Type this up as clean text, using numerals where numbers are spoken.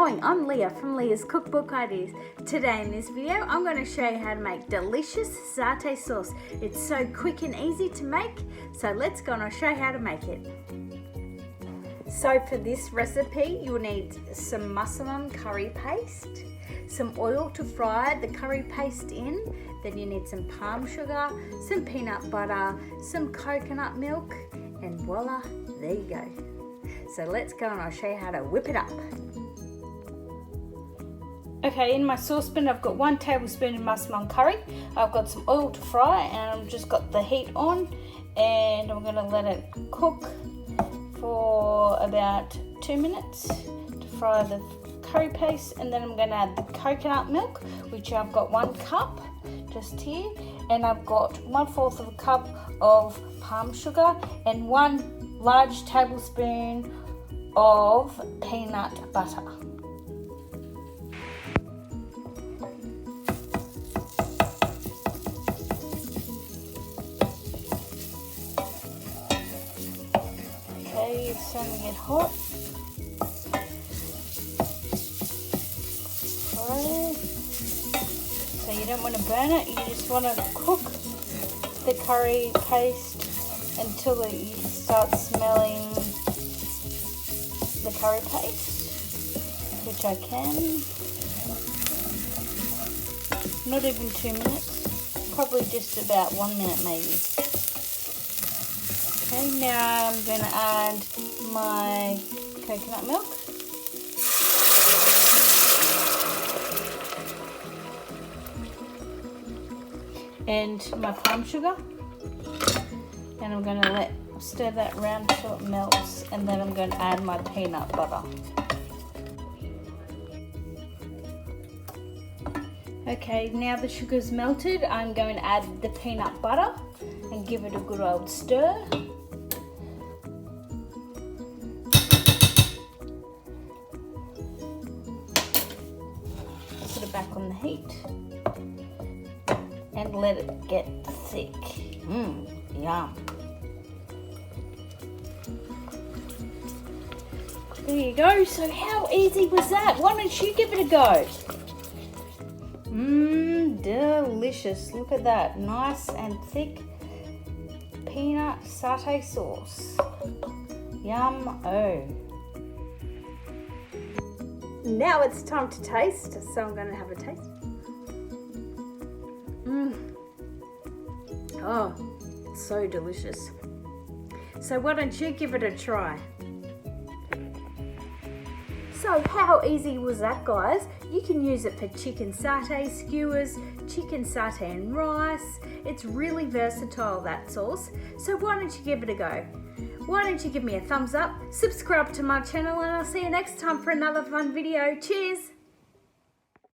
Ahoy, I'm Leah from Leah's Cookbook Ideas. Today in this video, I'm going to show you how to make delicious satay sauce. It's so quick and easy to make, so let's go and I'll show you how to make it. So for this recipe, you'll need some matsaman curry paste, some oil to fry the curry paste in, then you need some palm sugar, some peanut butter, some coconut milk, and voila, there you go. So let's go and I'll show you how to whip it up. Okay, in my saucepan I've got 1 tablespoon of matsaman curry. I've got some oil to fry and I've just got the heat on, and I'm going to let it cook for about 2 minutes to fry the curry paste, and then I'm going to add the coconut milk, which I've got 1 cup just here, and I've got 1/4 of a cup of palm sugar and 1 large tablespoon of peanut butter. Okay, it's starting to get hot. So you don't want to burn it, you just want to cook the curry paste until you start smelling the curry paste, which I can. Not even 2 minutes, probably just about 1 minute maybe. Okay, now I'm going to add my coconut milk. And my palm sugar, and I'm going to stir that around till it melts, and then I'm going to add my peanut butter. Okay, now the sugar's melted, I'm going to add the peanut butter and give it a good old stir. Put it back on the heat and let it get thick. Yum. There you go. So how easy was that? Why don't you give it a go? Delicious. Look at that. Nice and thick peanut satay sauce. Yum-o. Now it's time to taste, so I'm going to have a taste. Oh, it's so delicious. So why don't you give it a try? So how easy was that, guys? You can use it for chicken satay skewers, chicken satay and rice. It's really versatile, that sauce. So why don't you give it a go? Why don't you give me a thumbs up, subscribe to my channel, and I'll see you next time for another fun video. Cheers!